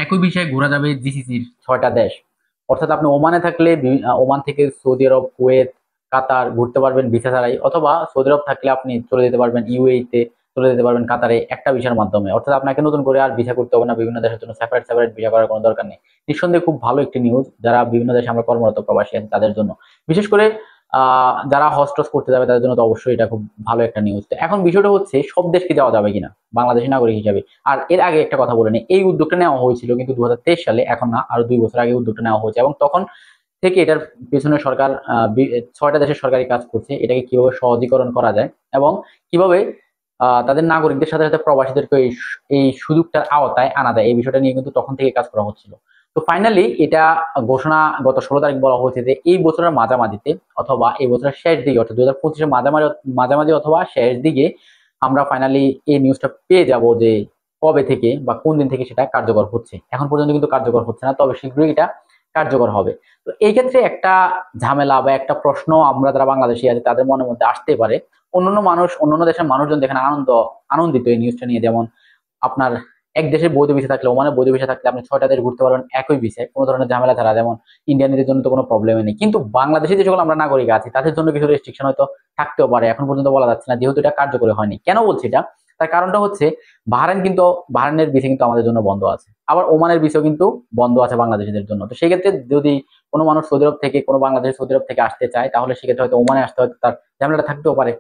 একই বিষয়ে ঘোরা যাবে জিসিসির 6টা দেশ। অর্থাৎ আপনি ওমানে থাকলে ওমান থেকে সৌদি আরব, কুয়েত, কাতার ঘুরতে পারবেন ভিসা ছাড়াই, অথবা সৌদি আরব থাকলে আপনি চলে যেতে পারবেন ইউএই তে, চলে যেতে পারবেন কাতারে একটা ভিসার মাধ্যমে। অর্থাৎ আপনাকে নতুন করে আর ভিসা করতে হবে না, বিভিন্ন দেশের জন্য সেপারেট সেপারেট ভিসা করার কোনো দরকার নেই। নিঃসন্দেহে খুব ভালো একটি নিউজ যারা বিভিন্ন দেশে আমরা কর্মরত প্রবাসী আছি তাদের জন্য। বিশেষ করে যারা হজ করতে যাবে তাদের জন্য তো অবশ্যই এটা খুব ভালো একটা নিউজ। তো এখন বিষয়টা হচ্ছে সব দেশকে যাওয়া যাবে কিনা বাংলাদেশী নাগরিক হিসাবে। আর এর আগে একটা কথা বলে নিই, এই উদ্যোগটা নেওয়া হয়েছিল কিন্তু 2023 সালে, এখন না, আরো 2 বছর আগে উদ্যোগটা নেওয়া হয়েছে, এবং তখন থেকে এটার পেছনে সরকার 6টা দেশের সরকারি কাজ করছে এটাকে কিভাবে সহজীকরণ করা যায় এবং কিভাবে তাদের নাগরিকদের সাথে সাথে প্রবাসীদেরকে এই সুযোগটার আওতায় আনা যায়, এই বিষয়টা নিয়ে কিন্তু তখন থেকে কাজ করা হচ্ছিল। তো ফাইনালি এটা ঘোষণা গত 16 তারিখ বলা হয়েছে যে এই বছরের মাঝামাঝিতে অথবা এই বছরের শেষ দিকে, অর্থাৎ 2025-এর মাঝামাঝি মাঝামাঝি অথবা শেষ দিকে আমরা ফাইনালি এই নিউজটা পেয়ে যাব যে কবে থেকে বা কোন দিন থেকে সেটা কার্যকর হচ্ছে। এখন পর্যন্ত কিন্তু কার্যকর হচ্ছে না, তবে শীঘ্রই এটা কার্যকর হবে। তো এই ক্ষেত্রে একটা ঝামেলা বা একটা প্রশ্ন আমরা যারা বাংলাদেশী আছি তাদের মনের মধ্যে আসতে পারে। অন্যান্য মানুষ, অন্যান্য দেশের মানুষজন যেখানে আনন্দিত এই নিউজটা নিয়ে, যেমন আপনার এক দেশের বৈধ ভিসা থাকলে, ওমানের বৈধ ভিসা থাকলে আপনি 6টা দেশ ঘুরতে পারবেন একই ভিসায়, কোনো ধরনের ঝামেলা ছাড়া। যেমন ইন্ডিয়ানদের জন্য তো কোনো প্রবলেমই নেই, কিন্তু বাংলাদেশে যে সকল আমরা নাগরিক আছি তাদের জন্য কিছু রেস্ট্রিকশন হয়তো থাকতেও পারে, এখন পর্যন্ত বলা যাচ্ছে না, যেহেতু এটা কার্যকরী হয়নি। কেন বলছি এটা? তার কারণটা হচ্ছে বাহরাইনের ভিসা কিন্তু আমাদের জন্য বন্ধ আছে, আবার ওমানের ভিসাও কিন্তু বন্ধ আছে বাংলাদেশিদের জন্য। তো সেই ক্ষেত্রে যদি কোনো মানুষ সৌদি আরব থেকে, কোনো বাংলাদেশ সৌদি আরব থেকে আসতে চায়, তাহলে সেক্ষেত্রে হয়তো ওমানে আসতে হয়তো তার ঝামেলাটা থাকতেও পারে।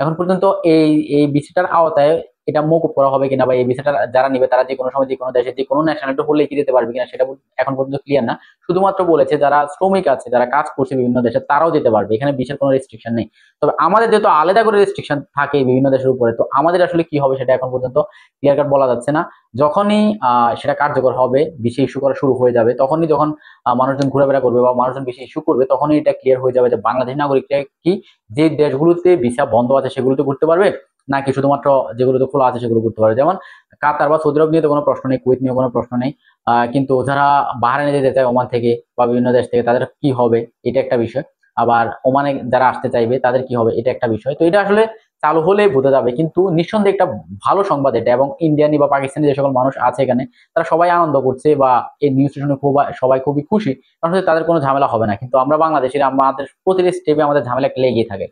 এখন পর্যন্ত এই এই ভিসাটার আওতায় এটা মওকুফ করা হবে কিনা, বা এই ভিসাটা যারা নিবে তারা যে কোনো সময় যে কোনো দেশে যে কোনো ন্যাশনালিটি হলেই কি দিতে পারবে কিনা সেটা এখন পর্যন্ত ক্লিয়ার না। শুধুমাত্র বলেছে যারা শ্রমিক আছে, যারা কাজ করছে বিভিন্ন দেশে, তারাও যেতে পারবে, এখানে ভিসার কোনো রেস্ট্রিকশন নেই। তবে আমাদের যেহেতু আলাদা করে রেস্ট্রিকশন থাকে বিভিন্ন দেশের উপরে, তো আমাদের আসলে কি হবে সেটা এখন পর্যন্ত ক্লিয়ার কাট বলা যাচ্ছে না। যখনই সেটা কার্যকর হবে, ভিসা ইস্যু করা শুরু হয়ে যাবে, তখনই যখন মানুষজন ঘোরাফেরা করবে বা মানুষজন ভিসা ইস্যু করবে, তখনই এটা ক্লিয়ার হয়ে যাবে যে বাংলাদেশী নাগরিকরা কি যে দেশগুলোতে ভিসা বন্ধ আছে সেগুলোতে ঘুরতে পারবে, নাকি শুধুমাত্র যেগুলোতে খোলা আছে সেগুলো ঘুরতে পারবে। যেমন কাতার বা সৌদি আরব নিয়ে তো কোনো প্রশ্ন নেই, কুয়েত নিয়ে কোনো প্রশ্ন নেই। কিন্তু যারা বাহরাইনে যেতে চায় ওমান থেকে বা বিভিন্ন দেশ থেকে, তাদের কি হবে এটা একটা বিষয়। আবার ওমানে যারা আসতে চাইবে তাদের কি হবে এটা একটা বিষয়। তো এটা আসলে চালু হলে বোঝা যাবে, কিন্তু নিঃসন্দেহে একটা ভালো সংবাদ এটা, এবং ইন্ডিয়ানি বা পাকিস্তানি যে সকল মানুষ আছে এখানে তারা সবাই আনন্দ করছে বা এই নিউজটা শুনে সবাই খুবই খুশি, কারণ হচ্ছে তাদের কোনো ঝামেলা হবে না। কিন্তু আমরা বাংলাদেশিরা আমাদের প্রতিটি স্টেপে আমাদের ঝামেলা একটা লেগেই থাকে।